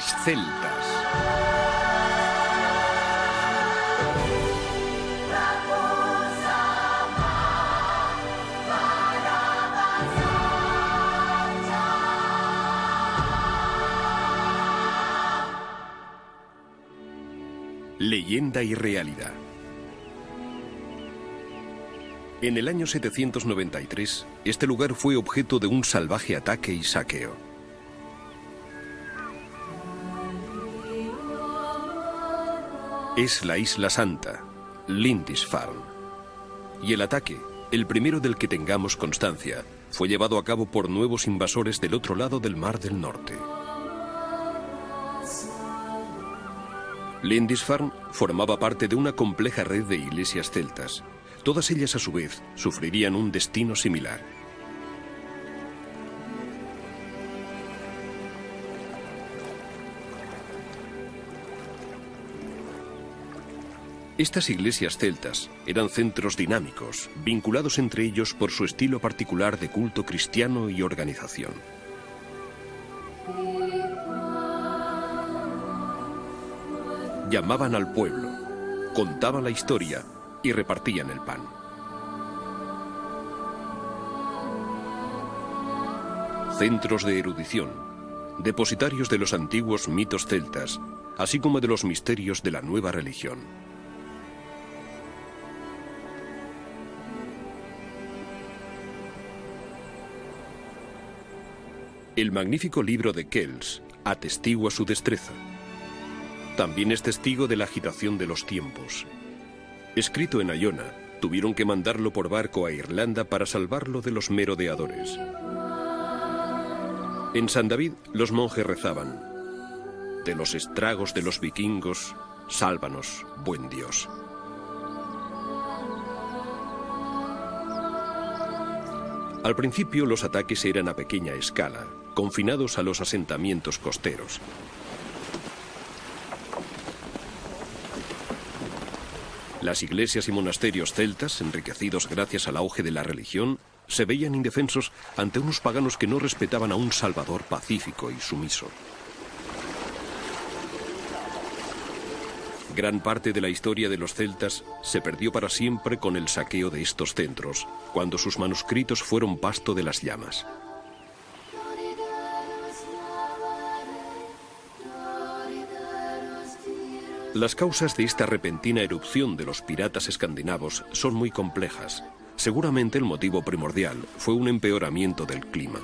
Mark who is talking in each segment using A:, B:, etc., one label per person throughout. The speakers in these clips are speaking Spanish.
A: Los celtas. Leyenda y realidad. En el año 793, este lugar fue objeto de un salvaje ataque y saqueo. Es la Isla Santa, Lindisfarne. Y el ataque, el primero del que tengamos constancia, fue llevado a cabo por nuevos invasores del otro lado del Mar del Norte. Lindisfarne formaba parte de una compleja red de iglesias celtas. Todas ellas, a su vez, sufrirían un destino similar. Estas iglesias celtas eran centros dinámicos, vinculados entre ellos por su estilo particular de culto cristiano y organización. Llamaban al pueblo, contaban la historia y repartían el pan. Centros de erudición, depositarios de los antiguos mitos celtas, así como de los misterios de la nueva religión. El magnífico libro de Kells atestigua su destreza. También es testigo de la agitación de los tiempos. Escrito en Iona, tuvieron que mandarlo por barco a Irlanda para salvarlo de los merodeadores. En San David, los monjes rezaban: de los estragos de los vikingos, sálvanos, buen Dios. Al principio los ataques eran a pequeña escala, confinados a los asentamientos costeros. Las iglesias y monasterios celtas, enriquecidos gracias al auge de la religión, se veían indefensos ante unos paganos que no respetaban a un Salvador pacífico y sumiso. Gran parte de la historia de los celtas se perdió para siempre con el saqueo de estos centros, cuando sus manuscritos fueron pasto de las llamas. Las causas de esta repentina erupción de los piratas escandinavos son muy complejas. Seguramente el motivo primordial fue un empeoramiento del clima.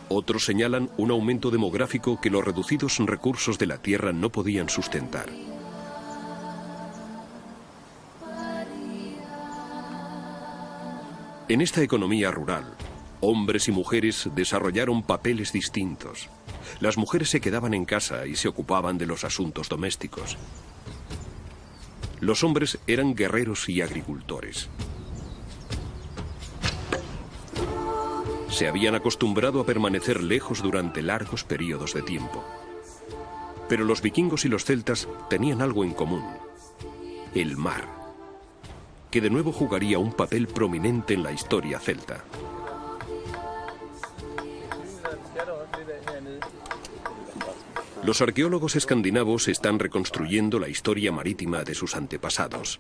A: Otros señalan un aumento demográfico que los reducidos recursos de la tierra no podían sustentar. En esta economía rural, hombres y mujeres desarrollaron papeles distintos. Las mujeres se quedaban en casa y se ocupaban de los asuntos domésticos. Los hombres eran guerreros y agricultores. Se habían acostumbrado a permanecer lejos durante largos periodos de tiempo. Pero los vikingos y los celtas tenían algo en común: el mar, que de nuevo jugaría un papel prominente en la historia celta. Los arqueólogos escandinavos están reconstruyendo la historia marítima de sus antepasados.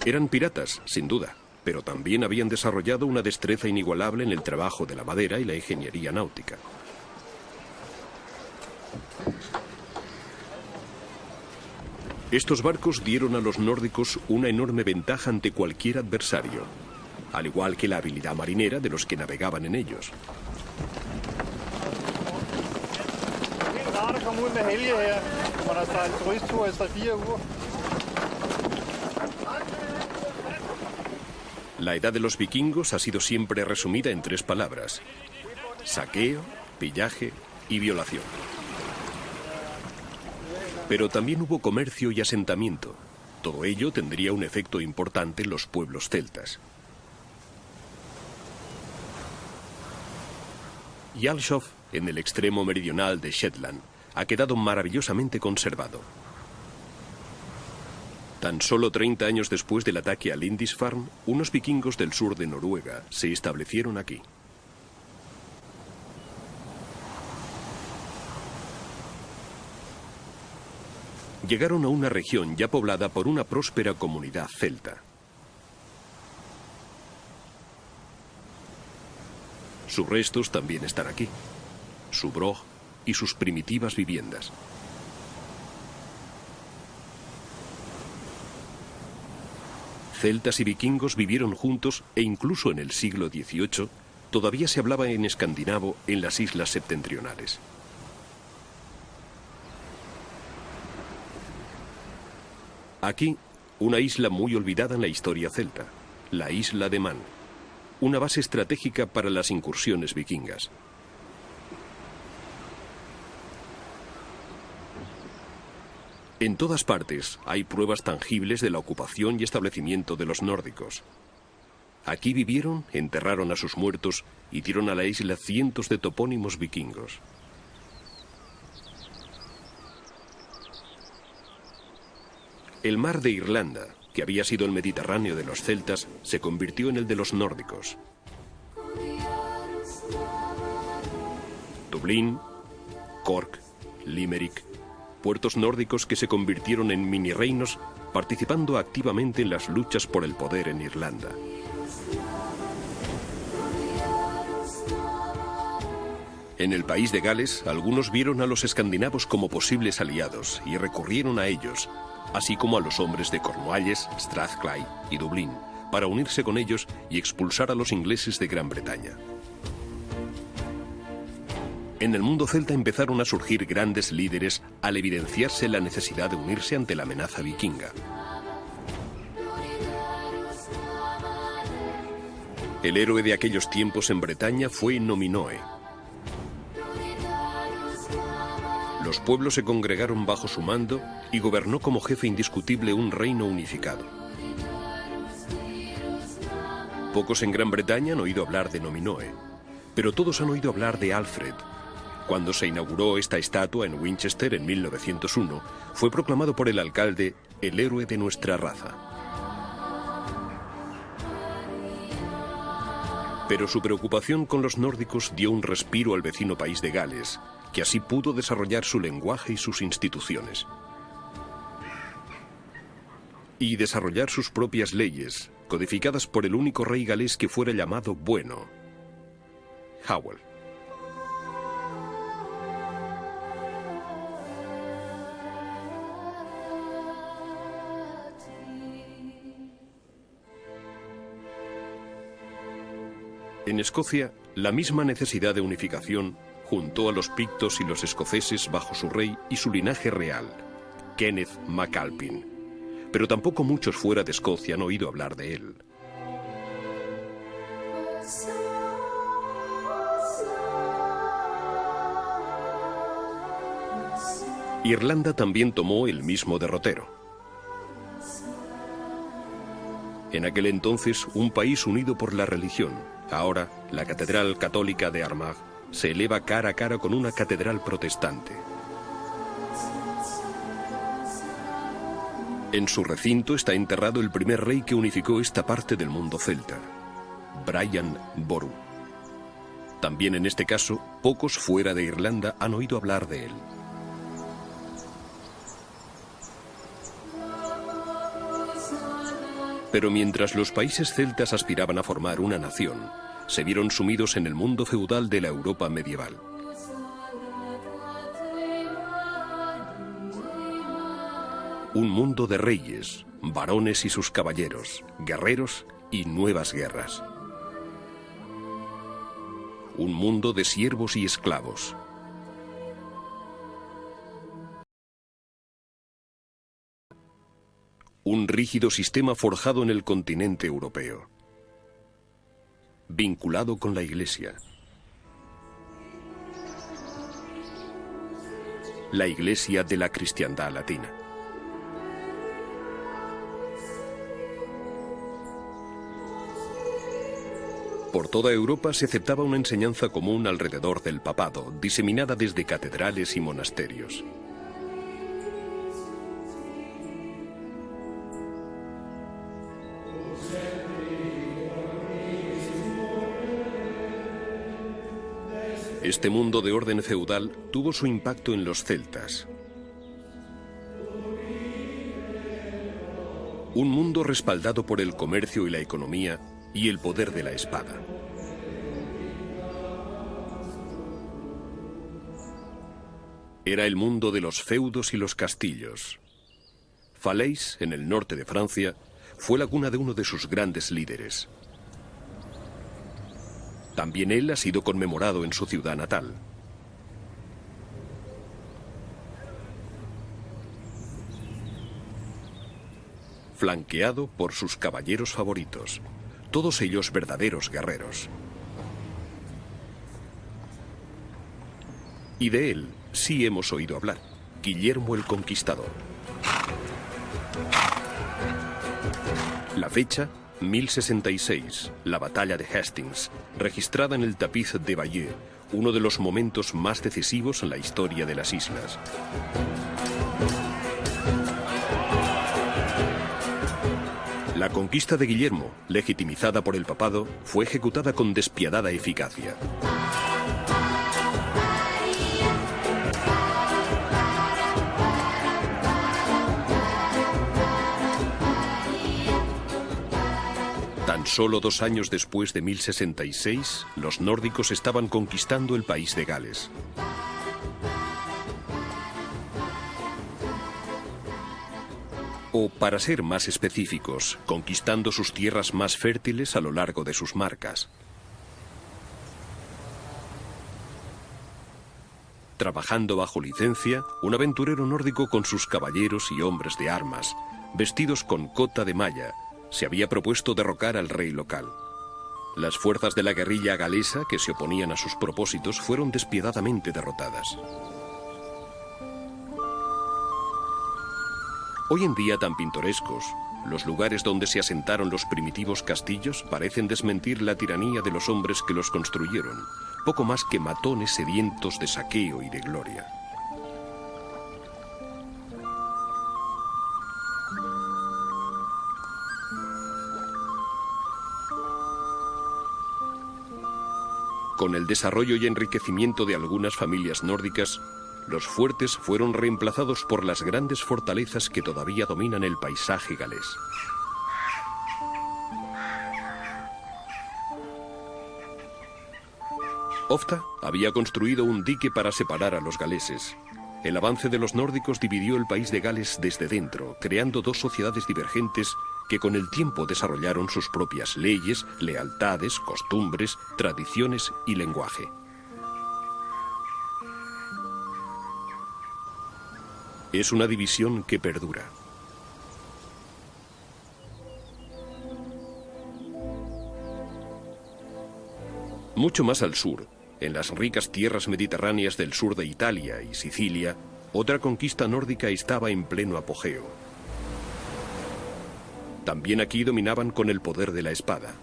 A: Eran piratas, sin duda, pero también habían desarrollado una destreza inigualable en el trabajo de la madera y la ingeniería náutica. Estos barcos dieron a los nórdicos una enorme ventaja ante cualquier adversario, al igual que la habilidad marinera de los que navegaban en ellos. La edad de los vikingos ha sido siempre resumida en 3 palabras: saqueo, pillaje y violación. Pero también hubo comercio y asentamiento. Todo ello tendría un efecto importante en los pueblos celtas. Jarlshof, en el extremo meridional de Shetland, ha quedado maravillosamente conservado. Tan solo 30 años después del ataque a Lindisfarne, unos vikingos del sur de Noruega se establecieron aquí. Llegaron a una región ya poblada por una próspera comunidad celta. Sus restos también están aquí, su brog y sus primitivas viviendas. Celtas y vikingos vivieron juntos e incluso en el siglo XVIII todavía se hablaba en escandinavo en las islas septentrionales. Aquí, una isla muy olvidada en la historia celta, la isla de Man, una base estratégica para las incursiones vikingas. En todas partes hay pruebas tangibles de la ocupación y establecimiento de los nórdicos. Aquí vivieron, enterraron a sus muertos y dieron a la isla cientos de topónimos vikingos. El mar de Irlanda, que había sido el Mediterráneo de los celtas, se convirtió en el de los nórdicos. Dublín, Cork, Limerick, puertos nórdicos que se convirtieron en mini-reinos, participando activamente en las luchas por el poder en Irlanda. En el país de Gales, algunos vieron a los escandinavos como posibles aliados y recurrieron a ellos, así como a los hombres de Cornualles, Strathclyde y Dublín, para unirse con ellos y expulsar a los ingleses de Gran Bretaña. En el mundo celta empezaron a surgir grandes líderes al evidenciarse la necesidad de unirse ante la amenaza vikinga. El héroe de aquellos tiempos en Bretaña fue Nominoe. Los pueblos se congregaron bajo su mando y gobernó como jefe indiscutible un reino unificado. Pocos en Gran Bretaña han oído hablar de Nominoe, pero todos han oído hablar de Alfred. Cuando se inauguró esta estatua en Winchester en 1901, fue proclamado por el alcalde el héroe de nuestra raza. Pero su preocupación con los nórdicos dio un respiro al vecino país de Gales, que así pudo desarrollar su lenguaje y sus instituciones. Y desarrollar sus propias leyes, codificadas por el único rey galés que fuera llamado bueno, Howell. En Escocia, la misma necesidad de unificación juntó a los pictos y los escoceses bajo su rey y su linaje real, Kenneth MacAlpin, pero tampoco muchos fuera de Escocia han oído hablar de él. Irlanda también tomó el mismo derrotero. En aquel entonces, un país unido por la religión. Ahora, la Catedral Católica de Armagh se eleva cara a cara con una catedral protestante. En su recinto está enterrado el primer rey que unificó esta parte del mundo celta, Brian Boru. También en este caso, pocos fuera de Irlanda han oído hablar de él. Pero mientras los países celtas aspiraban a formar una nación, se vieron sumidos en el mundo feudal de la Europa medieval. Un mundo de reyes, varones y sus caballeros, guerreros y nuevas guerras. Un mundo de siervos y esclavos. Un rígido sistema forjado en el continente europeo, vinculado con la Iglesia. La Iglesia de la cristiandad latina. Por toda Europa se aceptaba una enseñanza común alrededor del papado, diseminada desde catedrales y monasterios. Este mundo de orden feudal tuvo su impacto en los celtas. Un mundo respaldado por el comercio y la economía y el poder de la espada. Era el mundo de los feudos y los castillos. Falaise, en el norte de Francia, fue la cuna de uno de sus grandes líderes. También él ha sido conmemorado en su ciudad natal. Flanqueado por sus caballeros favoritos, todos ellos verdaderos guerreros. Y de él sí hemos oído hablar, Guillermo el Conquistador. La fecha, 1066, la batalla de Hastings, registrada en el tapiz de Bayeux, uno de los momentos más decisivos en la historia de las islas. La conquista de Guillermo, legitimizada por el papado, fue ejecutada con despiadada eficacia. Tan solo 2 años después de 1066, los nórdicos estaban conquistando el país de Gales. O, para ser más específicos, conquistando sus tierras más fértiles a lo largo de sus marcas. Trabajando bajo licencia, un aventurero nórdico con sus caballeros y hombres de armas, vestidos con cota de malla, se había propuesto derrocar al rey local. Las fuerzas de la guerrilla galesa que se oponían a sus propósitos fueron despiadadamente derrotadas. Hoy en día tan pintorescos, los lugares donde se asentaron los primitivos castillos parecen desmentir la tiranía de los hombres que los construyeron, poco más que matones sedientos de saqueo y de gloria. Con el desarrollo y enriquecimiento de algunas familias nórdicas, los fuertes fueron reemplazados por las grandes fortalezas que todavía dominan el paisaje galés. Offa había construido un dique para separar a los galeses. El avance de los nórdicos dividió el país de Gales desde dentro, creando 2 sociedades divergentes que con el tiempo desarrollaron sus propias leyes, lealtades, costumbres, tradiciones y lenguaje. Es una división que perdura. Mucho más al sur, en las ricas tierras mediterráneas del sur de Italia y Sicilia, otra conquista nórdica estaba en pleno apogeo. También aquí dominaban con el poder de la espada.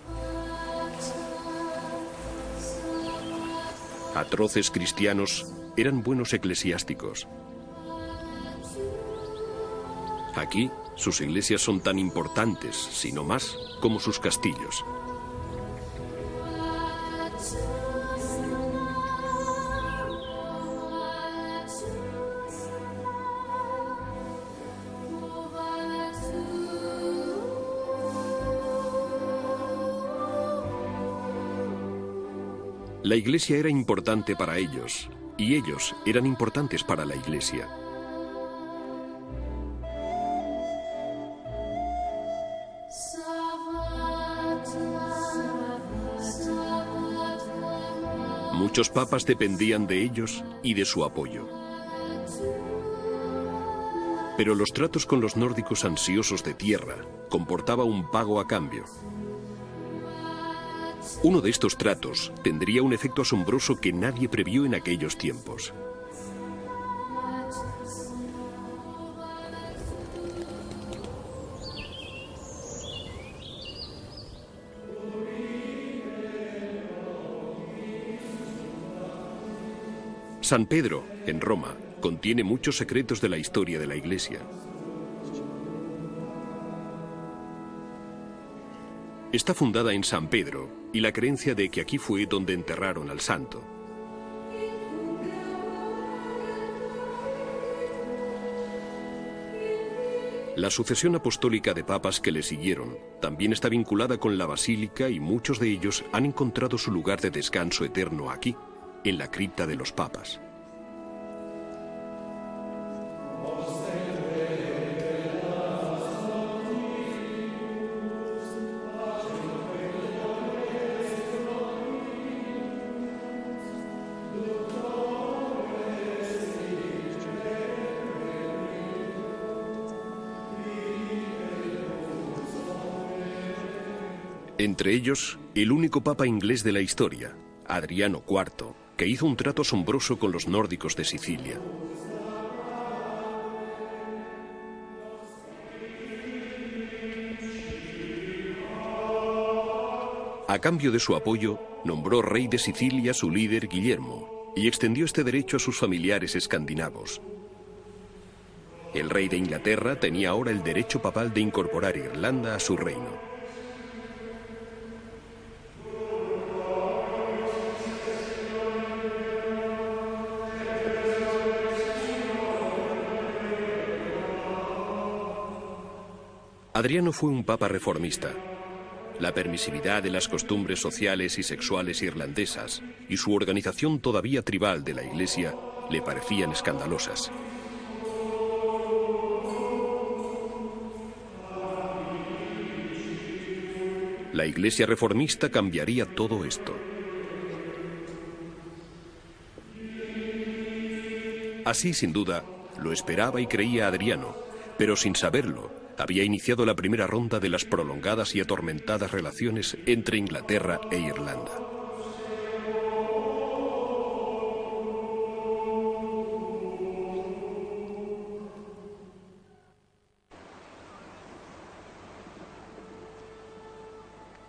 A: Atroces cristianos eran buenos eclesiásticos. Aquí, sus iglesias son tan importantes, si no más, como sus castillos. La iglesia era importante para ellos, y ellos eran importantes para la iglesia. Muchos papas dependían de ellos y de su apoyo. Pero los tratos con los nórdicos ansiosos de tierra comportaba un pago a cambio. Uno de estos tratos tendría un efecto asombroso que nadie previó en aquellos tiempos. San Pedro, en Roma, contiene muchos secretos de la historia de la Iglesia. Está fundada en San Pedro y la creencia de que aquí fue donde enterraron al santo. La sucesión apostólica de papas que le siguieron también está vinculada con la basílica y muchos de ellos han encontrado su lugar de descanso eterno aquí, en la cripta de los papas. Entre ellos, el único papa inglés de la historia, Adriano IV, que hizo un trato asombroso con los nórdicos de Sicilia. A cambio de su apoyo, nombró rey de Sicilia su líder Guillermo y extendió este derecho a sus familiares escandinavos. El rey de Inglaterra tenía ahora el derecho papal de incorporar Irlanda a su reino. Adriano fue un papa reformista. La permisividad de las costumbres sociales y sexuales irlandesas y su organización todavía tribal de la Iglesia le parecían escandalosas. La Iglesia reformista cambiaría todo esto. Así, sin duda, lo esperaba y creía Adriano, pero sin saberlo, había iniciado la primera ronda de las prolongadas y atormentadas relaciones entre Inglaterra e Irlanda.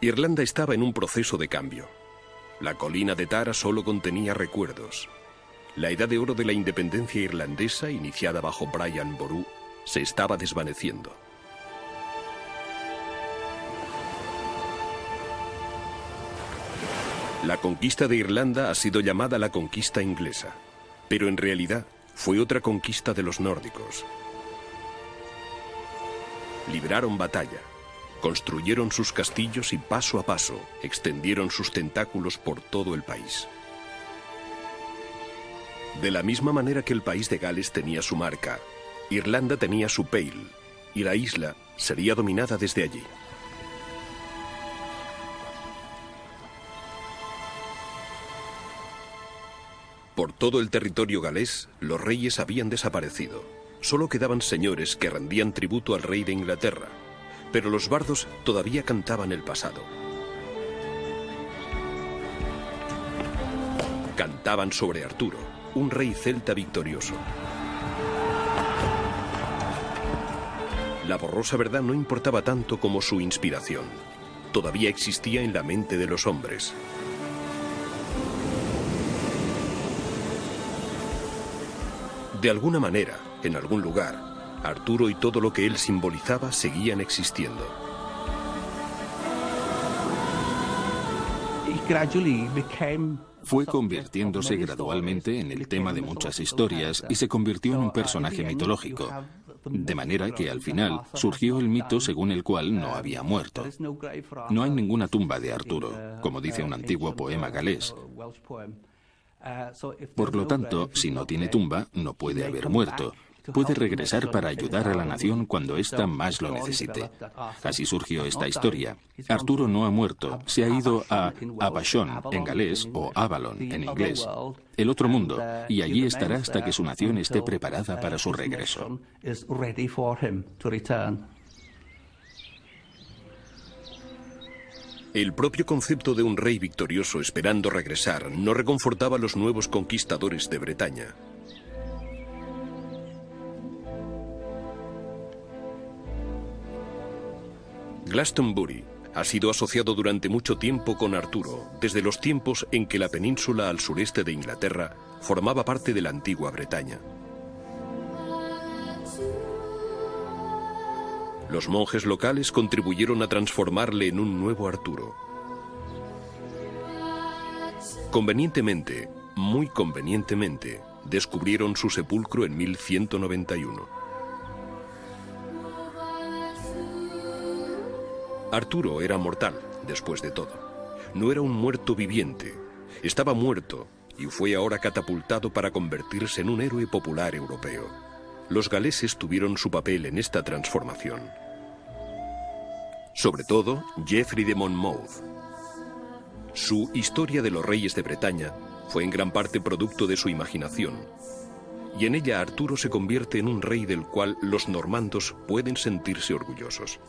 A: Irlanda estaba en un proceso de cambio. La colina de Tara solo contenía recuerdos. La edad de oro de la independencia irlandesa, iniciada bajo Brian Boru, se estaba desvaneciendo. La conquista de Irlanda ha sido llamada la conquista inglesa, pero en realidad fue otra conquista de los nórdicos. Libraron batalla, construyeron sus castillos y paso a paso extendieron sus tentáculos por todo el país. De la misma manera que el país de Gales tenía su marca, Irlanda tenía su Pale, y la isla sería dominada desde allí. Por todo el territorio galés, los reyes habían desaparecido. Solo quedaban señores que rendían tributo al rey de Inglaterra, pero los bardos todavía cantaban el pasado. Cantaban sobre Arturo, un rey celta victorioso. La borrosa verdad no importaba tanto como su inspiración. Todavía existía en la mente de los hombres. De alguna manera, en algún lugar, Arturo y todo lo que él simbolizaba seguían existiendo.
B: Fue convirtiéndose gradualmente en el tema de muchas historias y se convirtió en un personaje mitológico, de manera que al final surgió el mito según el cual no había muerto. No hay ninguna tumba de Arturo, como dice un antiguo poema galés. Por lo tanto, si no tiene tumba, no puede haber muerto. Puede regresar para ayudar a la nación cuando ésta más lo necesite. Así surgió esta historia. Arturo no ha muerto, se ha ido a Abashon en galés o Avalon en inglés, el otro mundo, y allí estará hasta que su nación esté preparada para su regreso.
A: El propio concepto de un rey victorioso esperando regresar no reconfortaba a los nuevos conquistadores de Bretaña. Glastonbury ha sido asociado durante mucho tiempo con Arturo, desde los tiempos en que la península al sureste de Inglaterra formaba parte de la antigua Bretaña. Los monjes locales contribuyeron a transformarle en un nuevo Arturo. Convenientemente, muy convenientemente, descubrieron su sepulcro en 1191. Arturo era mortal, después de todo. No era un muerto viviente. Estaba muerto y fue ahora catapultado para convertirse en un héroe popular europeo. Los galeses tuvieron su papel en esta transformación. Sobre todo, Geoffrey de Monmouth. Su Historia de los Reyes de Bretaña fue en gran parte producto de su imaginación, y en ella Arturo se convierte en un rey del cual los normandos pueden sentirse orgullosos.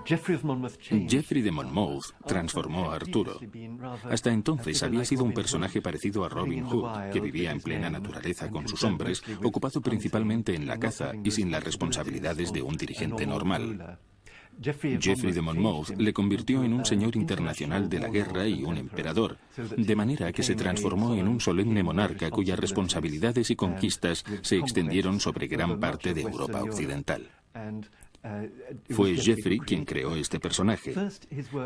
B: Geoffrey de Monmouth transformó a Arturo. Hasta entonces había sido un personaje parecido a Robin Hood, que vivía en plena naturaleza con sus hombres, ocupado principalmente en la caza y sin las responsabilidades de un dirigente normal. Geoffrey de Monmouth le convirtió en un señor internacional de la guerra y un emperador, de manera que se transformó en un solemne monarca cuyas responsabilidades y conquistas se extendieron sobre gran parte de Europa occidental. Fue Geoffrey quien creó este personaje.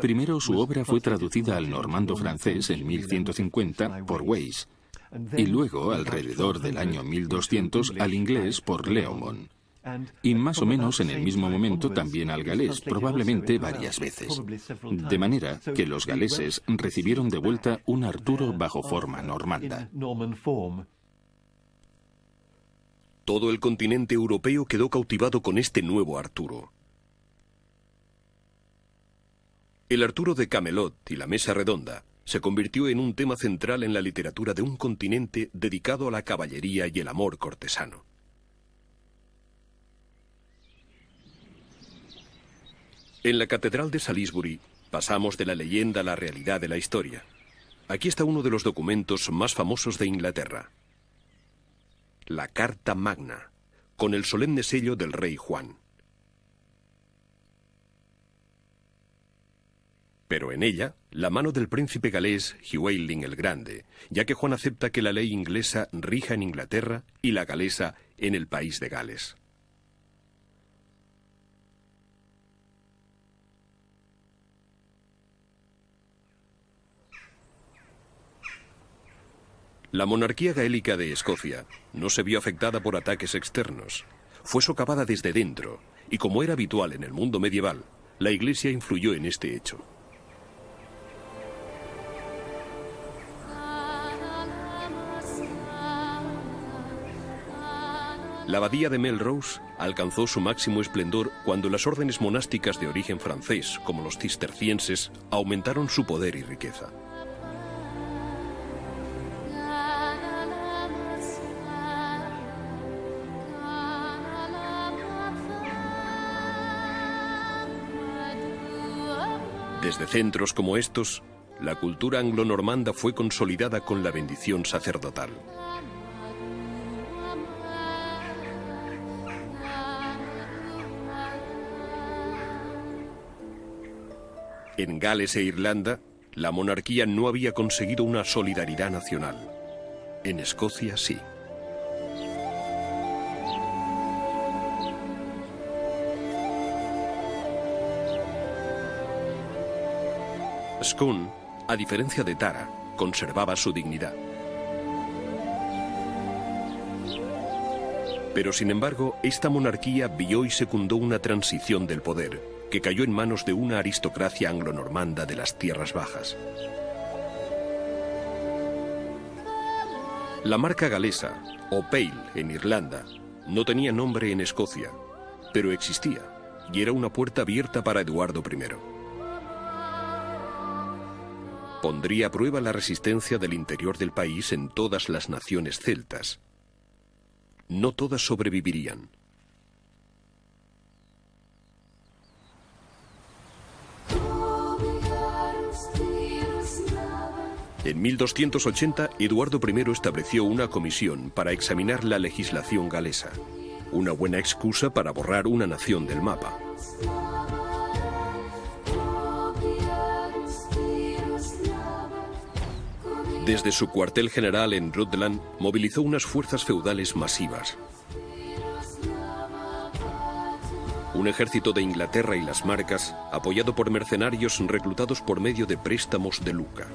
B: Primero su obra fue traducida al normando francés en 1150 por Weiss, y luego, alrededor del año 1200, al inglés por Leomont. Y más o menos en el mismo momento también al galés, probablemente varias veces. De manera que los galeses recibieron de vuelta un Arturo bajo forma normanda.
A: Todo el continente europeo quedó cautivado con este nuevo Arturo. El Arturo de Camelot y la Mesa Redonda se convirtió en un tema central en la literatura de un continente dedicado a la caballería y el amor cortesano. En la Catedral de Salisbury pasamos de la leyenda a la realidad de la historia. Aquí está uno de los documentos más famosos de Inglaterra. La Carta Magna, con el solemne sello del rey Juan. Pero en ella, la mano del príncipe galés Llywelyn el Grande, ya que Juan acepta que la ley inglesa rija en Inglaterra y la galesa en el país de Gales. La monarquía gaélica de Escocia no se vio afectada por ataques externos. Fue socavada desde dentro, y como era habitual en el mundo medieval, la Iglesia influyó en este hecho. La abadía de Melrose alcanzó su máximo esplendor cuando las órdenes monásticas de origen francés, como los cistercienses, aumentaron su poder y riqueza. Desde centros como estos, la cultura anglo-normanda fue consolidada con la bendición sacerdotal. En Gales e Irlanda, la monarquía no había conseguido una solidaridad nacional. En Escocia, sí. Scone, a diferencia de Tara, conservaba su dignidad. Pero sin embargo, esta monarquía vio y secundó una transición del poder, que cayó en manos de una aristocracia anglo-normanda de las tierras bajas. La marca galesa, o Pale en Irlanda, no tenía nombre en Escocia, pero existía, y era una puerta abierta para Eduardo I. Pondría a prueba la resistencia del interior del país en todas las naciones celtas. No todas sobrevivirían. En 1280, Eduardo I estableció una comisión para examinar la legislación galesa. Una buena excusa para borrar una nación del mapa. Desde su cuartel general en Rutland, movilizó unas fuerzas feudales masivas. Un ejército de Inglaterra y las Marcas, apoyado por mercenarios reclutados por medio de préstamos de Lucca.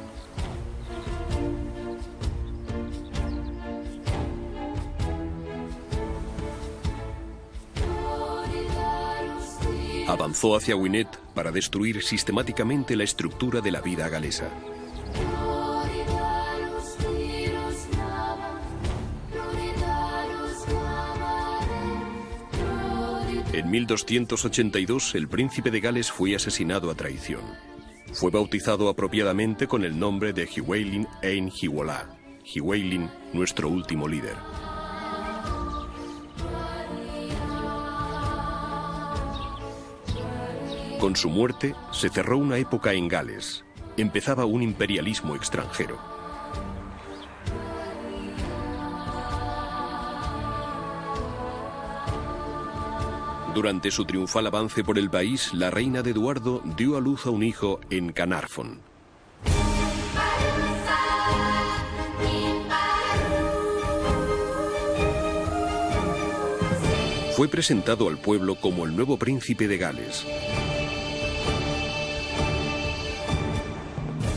A: Avanzó hacia Gwynedd para destruir sistemáticamente la estructura de la vida galesa. En 1282, el príncipe de Gales fue asesinado a traición. Fue bautizado apropiadamente con el nombre de Llywelyn ein Hywala, Llywelyn, nuestro último líder. Con su muerte, se cerró una época en Gales. Empezaba un imperialismo extranjero. Durante su triunfal avance por el país, la reina de Eduardo dio a luz a un hijo en Carnarvon. Fue presentado al pueblo como el nuevo príncipe de Gales.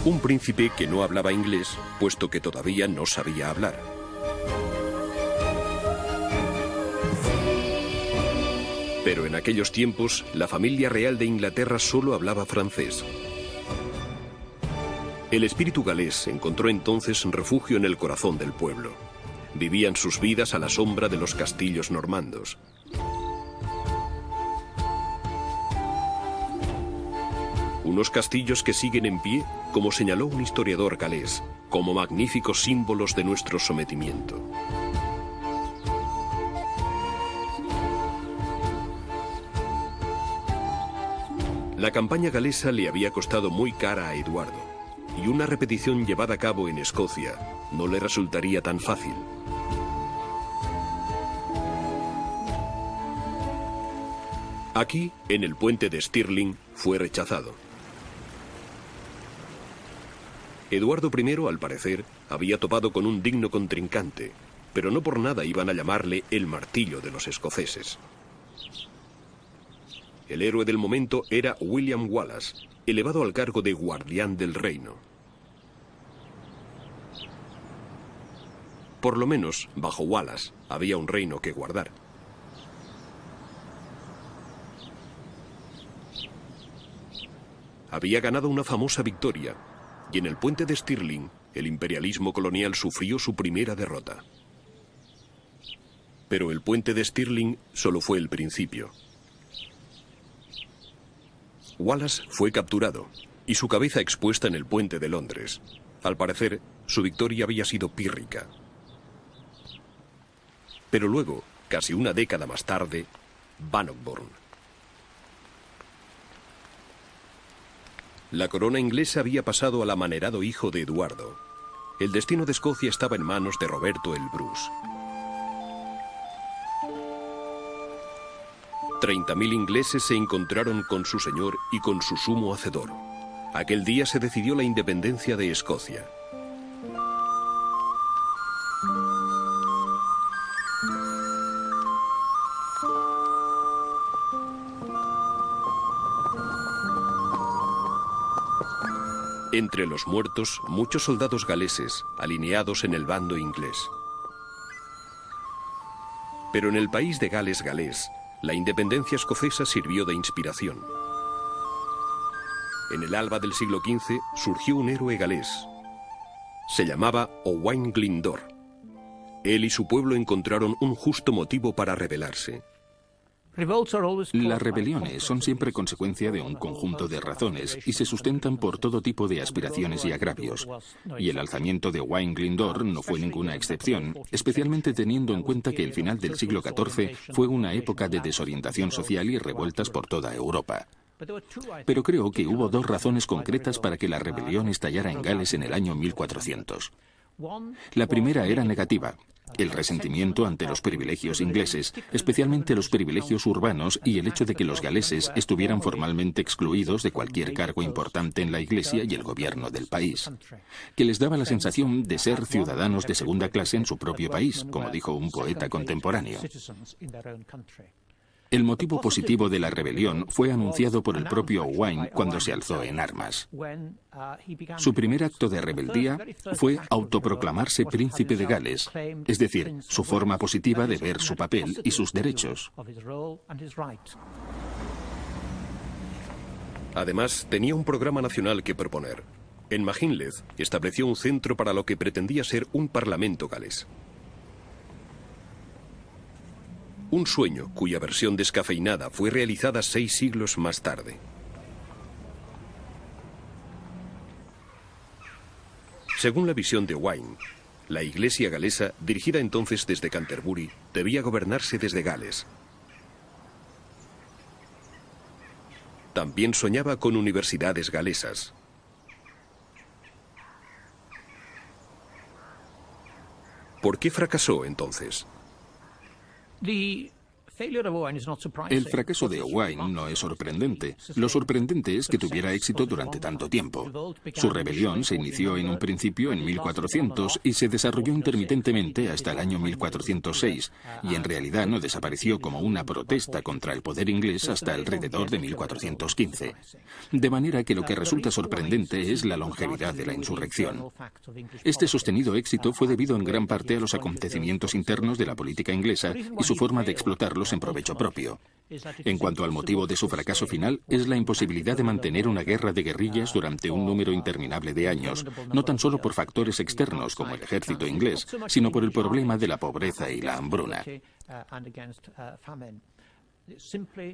A: Un príncipe que no hablaba inglés, puesto que todavía no sabía hablar. Pero en aquellos tiempos, la familia real de Inglaterra solo hablaba francés. El espíritu galés encontró entonces refugio en el corazón del pueblo. Vivían sus vidas a la sombra de los castillos normandos. Unos castillos que siguen en pie, como señaló un historiador galés, como magníficos símbolos de nuestro sometimiento. La campaña galesa le había costado muy cara a Eduardo, y una repetición llevada a cabo en Escocia no le resultaría tan fácil. Aquí, en el puente de Stirling, fue rechazado. Eduardo I, al parecer, había topado con un digno contrincante, pero no por nada iban a llamarle el martillo de los escoceses. El héroe del momento era William Wallace, elevado al cargo de guardián del reino. Por lo menos, bajo Wallace, había un reino que guardar. Había ganado una famosa victoria, y en el puente de Stirling, el imperialismo colonial sufrió su primera derrota. Pero el puente de Stirling solo fue el principio. Wallace fue capturado y su cabeza expuesta en el puente de Londres. Al parecer, su victoria había sido pírrica. Pero luego, casi una década más tarde, Bannockburn. La corona inglesa había pasado al amanerado hijo de Eduardo. El destino de Escocia estaba en manos de Roberto el Bruce. 30.000 ingleses se encontraron con su señor y con su sumo hacedor. Aquel día se decidió la independencia de Escocia. Entre los muertos, muchos soldados galeses, alineados en el bando inglés. Pero en el país de Gales galés, la independencia escocesa sirvió de inspiración. En el alba del siglo XV surgió un héroe galés. Se llamaba Owain Glyndwr. Él y su pueblo encontraron un justo motivo para rebelarse.
B: Las rebeliones son siempre consecuencia de un conjunto de razones y se sustentan por todo tipo de aspiraciones y agravios. Y el alzamiento de Owain Glyndwr no fue ninguna excepción, especialmente teniendo en cuenta que el final del siglo XIV fue una época de desorientación social y revueltas por toda Europa. Pero creo que hubo dos razones concretas para que la rebelión estallara en Gales en el año 1400. La primera era negativa. El resentimiento ante los privilegios ingleses, especialmente los privilegios urbanos y el hecho de que los galeses estuvieran formalmente excluidos de cualquier cargo importante en la Iglesia y el gobierno del país, que les daba la sensación de ser ciudadanos de segunda clase en su propio país, como dijo un poeta contemporáneo. El motivo positivo de la rebelión fue anunciado por el propio Owain cuando se alzó en armas. Su primer acto de rebeldía fue autoproclamarse príncipe de Gales, es decir, su forma positiva de ver su papel y sus derechos.
A: Además, tenía un programa nacional que proponer. En Machynlleth estableció un centro para lo que pretendía ser un parlamento galés. Un sueño cuya versión descafeinada fue realizada 6 siglos más tarde. Según la visión de Owain, la Iglesia galesa, dirigida entonces desde Canterbury, debía gobernarse desde Gales. También soñaba con universidades galesas. ¿Por qué fracasó entonces?
B: El fracaso de Owain no es sorprendente. Lo sorprendente es que tuviera éxito durante tanto tiempo. Su rebelión se inició en un principio en 1400 y se desarrolló intermitentemente hasta el año 1406, y en realidad no desapareció como una protesta contra el poder inglés hasta alrededor de 1415. De manera que lo que resulta sorprendente es la longevidad de la insurrección. Este sostenido éxito fue debido en gran parte a los acontecimientos internos de la política inglesa y su forma de explotarlos en provecho propio. En cuanto al motivo de su fracaso final, es la imposibilidad de mantener una guerra de guerrillas durante un número interminable de años, no tan solo por factores externos como el ejército inglés, sino por el problema de la pobreza y la hambruna.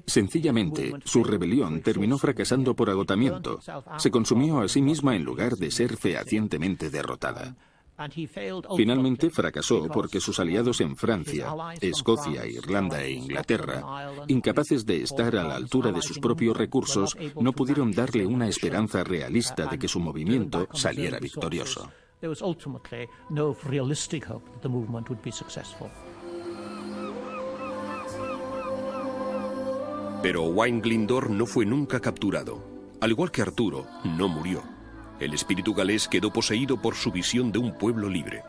B: Sencillamente, su rebelión terminó fracasando por agotamiento. Se consumió a sí misma en lugar de ser fehacientemente derrotada. Finalmente fracasó porque sus aliados en Francia, Escocia, Irlanda e Inglaterra, incapaces de estar a la altura de sus propios recursos, no pudieron darle una esperanza realista de que su movimiento saliera victorioso.
A: Pero Owain Glyndŵr no fue nunca capturado. Al igual que Arturo, no murió. El espíritu galés quedó poseído por su visión de un pueblo libre.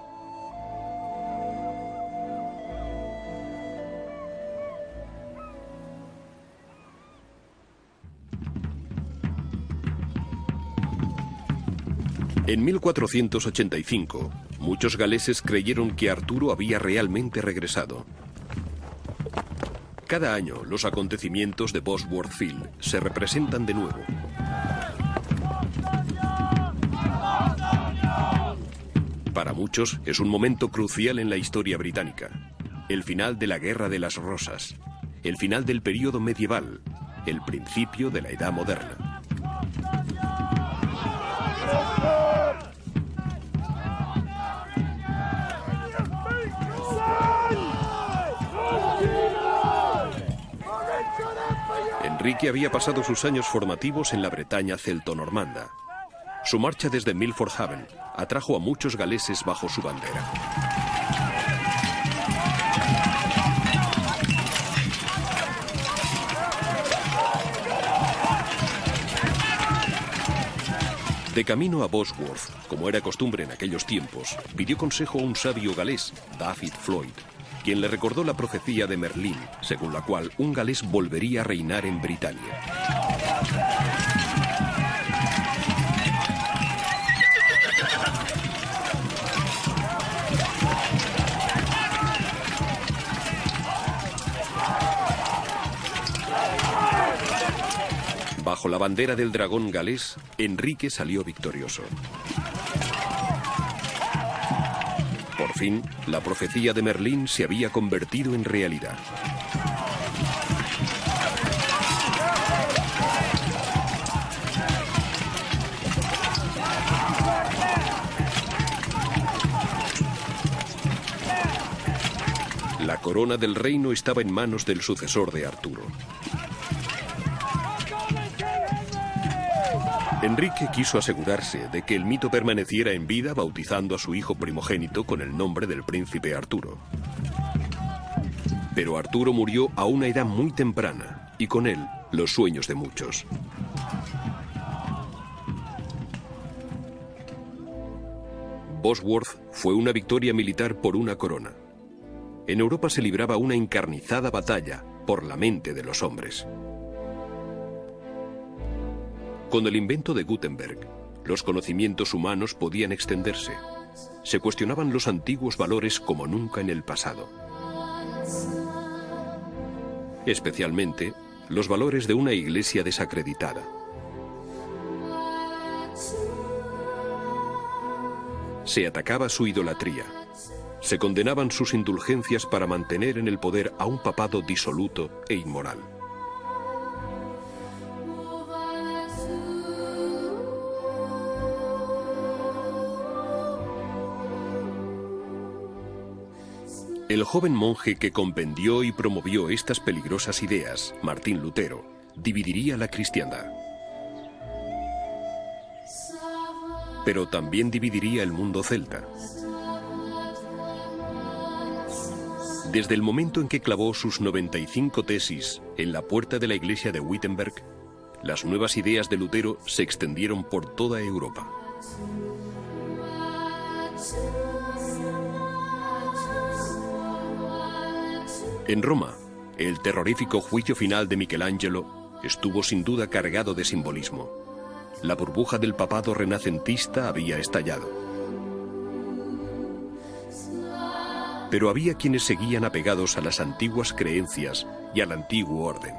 A: En 1485, muchos galeses creyeron que Arturo había realmente regresado. Cada año, los acontecimientos de Bosworth Field se representan de nuevo. Para muchos, es un momento crucial en la historia británica. El final de la Guerra de las Rosas, el final del período medieval, el principio de la Edad Moderna. Enrique había pasado sus años formativos en la Bretaña celto-normanda. Su marcha desde Milford Haven atrajo a muchos galeses bajo su bandera. De camino a Bosworth, como era costumbre en aquellos tiempos, pidió consejo a un sabio galés, David Floyd, quien le recordó la profecía de Merlín, según la cual un galés volvería a reinar en Britania. Bajo la bandera del dragón galés, Enrique salió victorioso. Por fin, la profecía de Merlín se había convertido en realidad. La corona del reino estaba en manos del sucesor de Arturo. Enrique quiso asegurarse de que el mito permaneciera en vida bautizando a su hijo primogénito con el nombre del príncipe Arturo. Pero Arturo murió a una edad muy temprana y con él los sueños de muchos. Bosworth fue una victoria militar por una corona. En Europa se libraba una encarnizada batalla por la mente de los hombres. Con el invento de Gutenberg, los conocimientos humanos podían extenderse. Se cuestionaban los antiguos valores como nunca en el pasado. Especialmente, los valores de una iglesia desacreditada. Se atacaba su idolatría. Se condenaban sus indulgencias para mantener en el poder a un papado disoluto e inmoral. El joven monje que compendió y promovió estas peligrosas ideas, Martín Lutero, dividiría la cristiandad. Pero también dividiría el mundo celta. Desde el momento en que clavó sus 95 tesis en la puerta de la iglesia de Wittenberg, las nuevas ideas de Lutero se extendieron por toda Europa. En Roma, el terrorífico juicio final de Michelangelo estuvo sin duda cargado de simbolismo. La burbuja del papado renacentista había estallado. Pero había quienes seguían apegados a las antiguas creencias y al antiguo orden.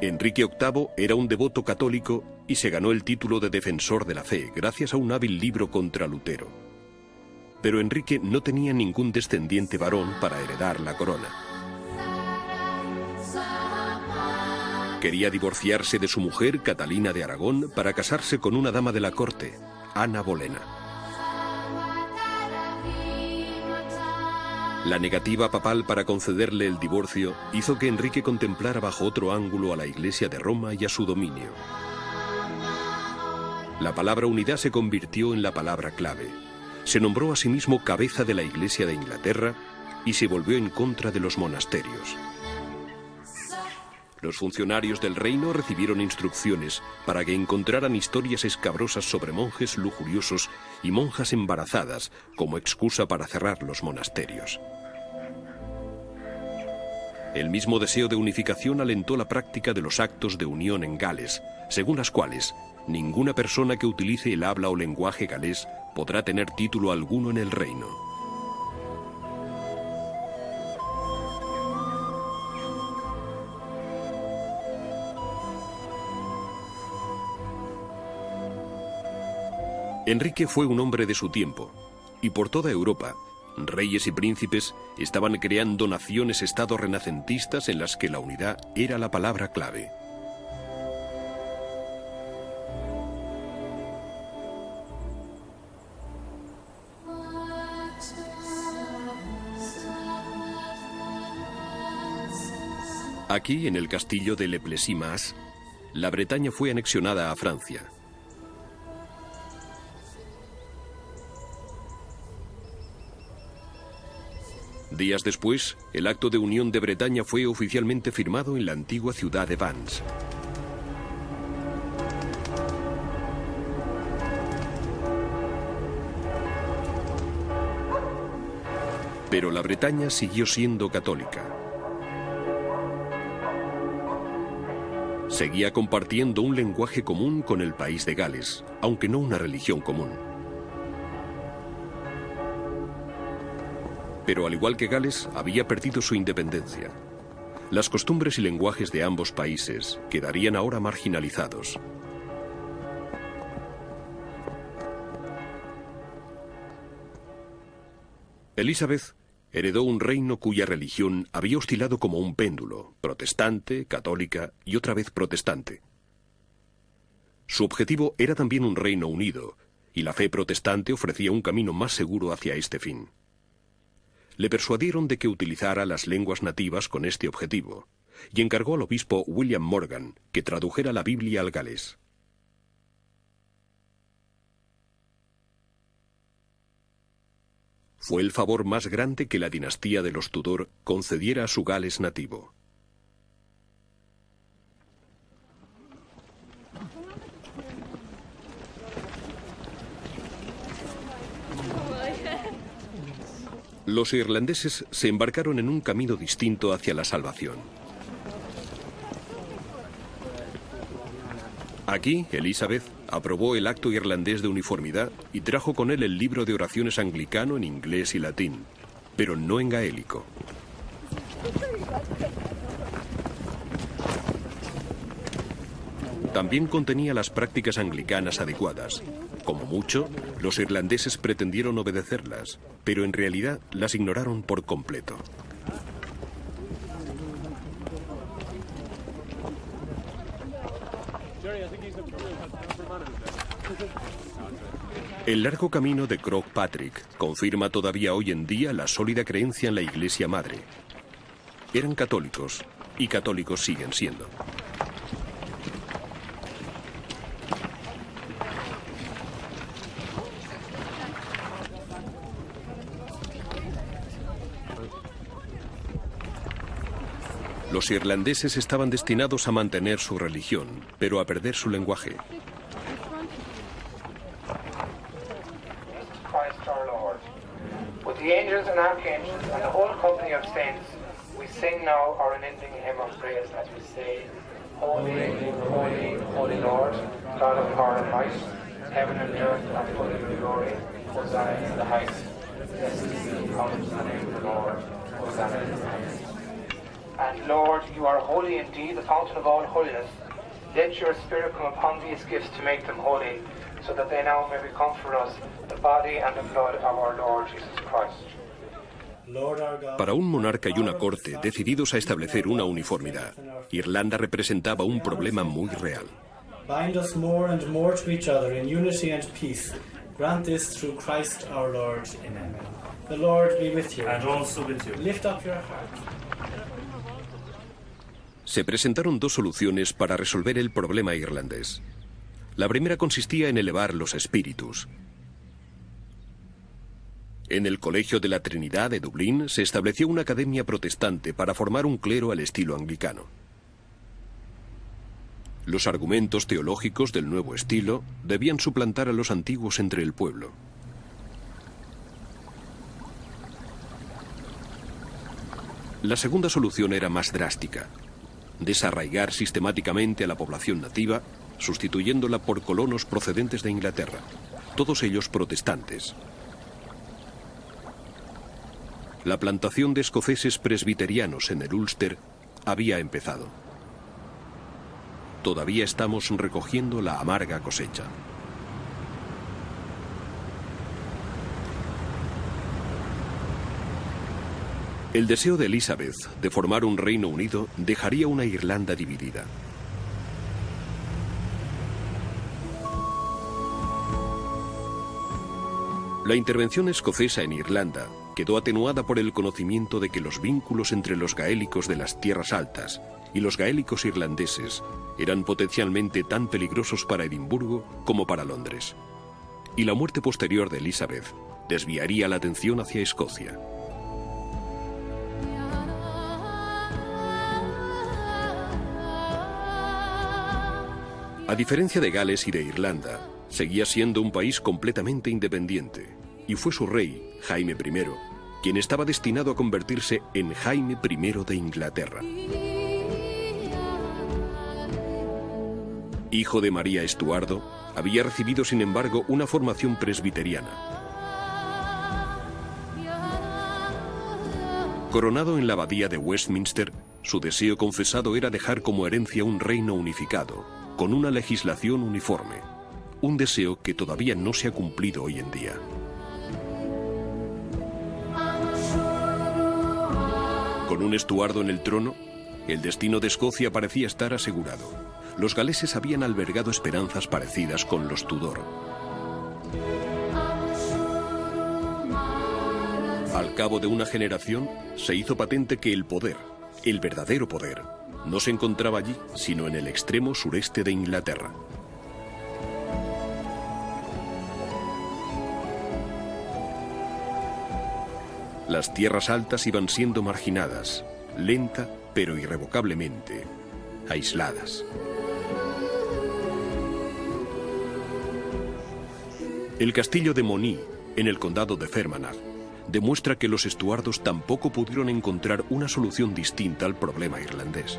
A: Enrique VIII era un devoto católico y se ganó el título de defensor de la fe gracias a un hábil libro contra Lutero. Pero Enrique no tenía ningún descendiente varón para heredar la corona. Quería divorciarse de su mujer, Catalina de Aragón, para casarse con una dama de la corte, Ana Bolena. La negativa papal para concederle el divorcio hizo que Enrique contemplara bajo otro ángulo a la Iglesia de Roma y a su dominio. La palabra unidad se convirtió en la palabra clave. Se nombró a sí mismo cabeza de la Iglesia de Inglaterra y se volvió en contra de los monasterios. Los funcionarios del reino recibieron instrucciones para que encontraran historias escabrosas sobre monjes lujuriosos y monjas embarazadas como excusa para cerrar los monasterios. El mismo deseo de unificación alentó la práctica de los actos de unión en Gales, según las cuales ninguna persona que utilice el habla o lenguaje galés podrá tener título alguno en el reino. Enrique fue un hombre de su tiempo, y por toda Europa, reyes y príncipes estaban creando naciones-estado renacentistas en las que la unidad era la palabra clave. Aquí, en el castillo de Le Plessis-Mas, la Bretaña fue anexionada a Francia. Días después, el acto de unión de Bretaña fue oficialmente firmado en la antigua ciudad de Vannes. Pero la Bretaña siguió siendo católica. Seguía compartiendo un lenguaje común con el país de Gales, aunque no una religión común. Pero al igual que Gales, había perdido su independencia. Las costumbres y lenguajes de ambos países quedarían ahora marginalizados. Elizabeth heredó un reino cuya religión había oscilado como un péndulo, protestante, católica y otra vez protestante. Su objetivo era también un reino unido, y la fe protestante ofrecía un camino más seguro hacia este fin. Le persuadieron de que utilizara las lenguas nativas con este objetivo, y encargó al obispo William Morgan que tradujera la Biblia al galés. Fue el favor más grande que la dinastía de los Tudor concediera a su Gales nativo. Los irlandeses se embarcaron en un camino distinto hacia la salvación. Aquí, Elizabeth aprobó el acto irlandés de uniformidad y trajo con él el libro de oraciones anglicano en inglés y latín, pero no en gaélico. También contenía las prácticas anglicanas adecuadas, Como mucho, los irlandeses pretendieron obedecerlas, pero en realidad las ignoraron por completo. El largo camino de Croagh Patrick confirma todavía hoy en día la sólida creencia en la Iglesia Madre. Eran católicos y católicos siguen siendo. Los irlandeses estaban destinados a mantener su religión, pero a perder su lenguaje.
C: The angels and archangels and the whole company of saints, we sing now our unending hymn of praise as we say, Holy, holy, holy Lord, God of power and might, heaven and earth are full of your glory, Hosanna in the highest. Blessed is he who comes in the name of the Lord, Hosanna in the highest. And Lord, you are holy indeed, the fountain of all holiness. Let your Spirit come upon these gifts to make them holy, so that they now may become for us the body and the blood of our Lord Jesus Christ.
A: Para un monarca y una corte decididos a establecer una uniformidad, Irlanda representaba un problema muy real.
D: Bind us more and more to each other in unity and peace. Grant this through Christ our Lord. Amen. The Lord be with you. And also with you. Lift up your hearts.
A: Se presentaron dos soluciones para resolver el problema irlandés. La primera consistía en elevar los espíritus. En el Colegio de la Trinidad de Dublín se estableció una academia protestante para formar un clero al estilo anglicano. Los argumentos teológicos del nuevo estilo debían suplantar a los antiguos entre el pueblo. La segunda solución era más drástica: desarraigar sistemáticamente a la población nativa, sustituyéndola por colonos procedentes de Inglaterra, todos ellos protestantes. La plantación de escoceses presbiterianos en el Ulster había empezado. Todavía estamos recogiendo la amarga cosecha. El deseo de Elizabeth de formar un Reino Unido dejaría una Irlanda dividida. La intervención escocesa en Irlanda quedó atenuada por el conocimiento de que los vínculos entre los gaélicos de las tierras altas y los gaélicos irlandeses eran potencialmente tan peligrosos para Edimburgo como para Londres. Y la muerte posterior de Elizabeth desviaría la atención hacia Escocia. A diferencia de Gales y de Irlanda, seguía siendo un país completamente independiente, y fue su rey, Jaime I, quien estaba destinado a convertirse en Jaime I de Inglaterra. Hijo de María Estuardo, había recibido sin embargo una formación presbiteriana. Coronado en la abadía de Westminster, su deseo confesado era dejar como herencia un reino unificado, con una legislación uniforme, un deseo que todavía no se ha cumplido hoy en día. Con un Estuardo en el trono, el destino de Escocia parecía estar asegurado. Los galeses habían albergado esperanzas parecidas con los Tudor. Al cabo de una generación, se hizo patente que el poder, el verdadero poder, no se encontraba allí, sino en el extremo sureste de Inglaterra. Las tierras altas iban siendo marginadas, lenta pero irrevocablemente, aisladas. El castillo de Moni, en el condado de Fermanagh, demuestra que los estuardos tampoco pudieron encontrar una solución distinta al problema irlandés.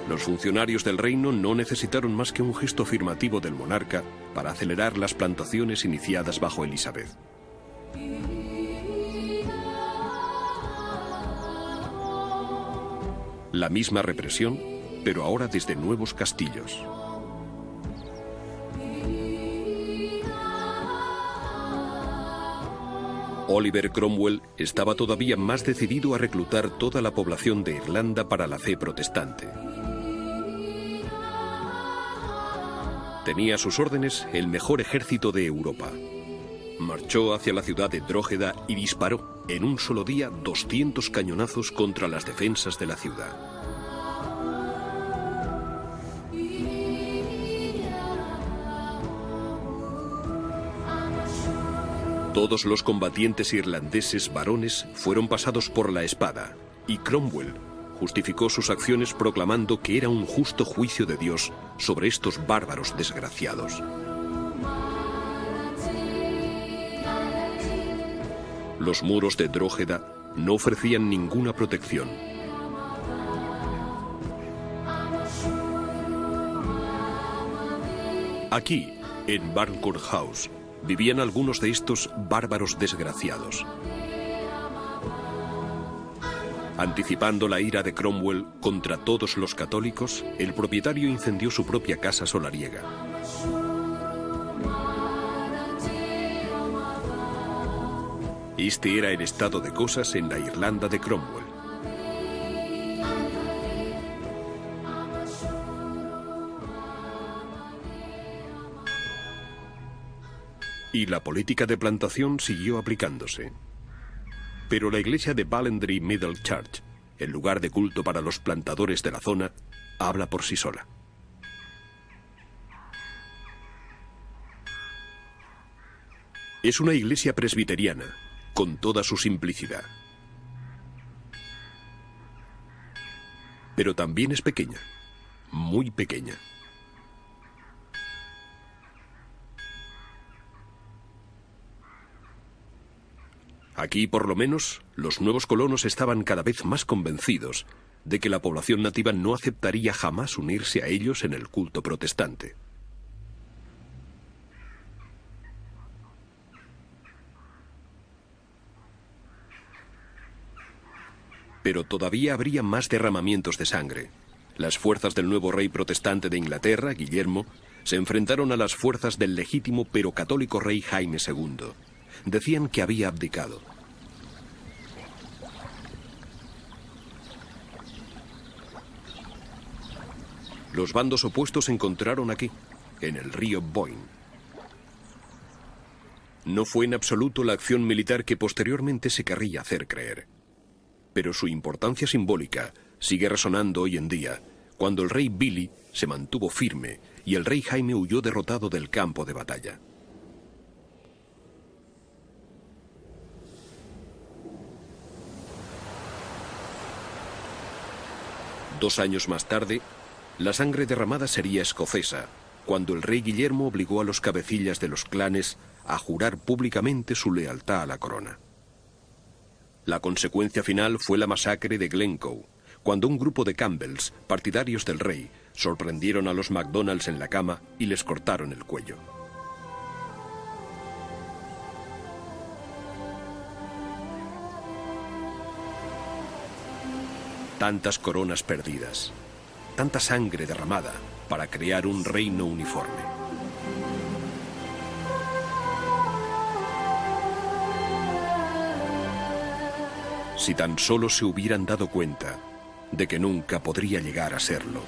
A: Los funcionarios del reino no necesitaron más que un gesto afirmativo del monarca para acelerar las plantaciones iniciadas bajo Elizabeth. La misma represión, pero ahora desde nuevos castillos. Oliver Cromwell estaba todavía más decidido a reclutar toda la población de Irlanda para la fe protestante. Tenía a sus órdenes el mejor ejército de Europa. Marchó hacia la ciudad de Drogheda y disparó en un solo día 200 cañonazos contra las defensas de la ciudad. Todos los combatientes irlandeses varones fueron pasados por la espada, y Cromwell justificó sus acciones proclamando que era un justo juicio de Dios sobre estos bárbaros desgraciados. Los muros de Drogheda no ofrecían ninguna protección. Aquí, en Barncourt House, vivían algunos de estos bárbaros desgraciados. Anticipando la ira de Cromwell contra todos los católicos, el propietario incendió su propia casa solariega. Este era el estado de cosas en la Irlanda de Cromwell. Y la política de plantación siguió aplicándose. Pero la iglesia de Ballandry Middle Church, el lugar de culto para los plantadores de la zona, habla por sí sola. Es una iglesia presbiteriana, con toda su simplicidad. Pero también es pequeña, muy pequeña. Aquí, por lo menos, los nuevos colonos estaban cada vez más convencidos de que la población nativa no aceptaría jamás unirse a ellos en el culto protestante. Pero todavía habría más derramamientos de sangre. Las fuerzas del nuevo rey protestante de Inglaterra, Guillermo, se enfrentaron a las fuerzas del legítimo pero católico rey Jaime II. Decían que había abdicado. Los bandos opuestos se encontraron aquí, en el río Boyne. No fue en absoluto la acción militar que posteriormente se querría hacer creer. Pero su importancia simbólica sigue resonando hoy en día, cuando el rey Billy se mantuvo firme y el rey Jaime huyó derrotado del campo de batalla. Dos años más tarde, la sangre derramada sería escocesa, cuando el rey Guillermo obligó a los cabecillas de los clanes a jurar públicamente su lealtad a la corona. La consecuencia final fue la masacre de Glencoe, cuando un grupo de Campbells, partidarios del rey, sorprendieron a los MacDonalds en la cama y les cortaron el cuello. Tantas coronas perdidas, tanta sangre derramada para crear un reino uniforme. Si tan solo se hubieran dado cuenta de que nunca podría llegar a serlo.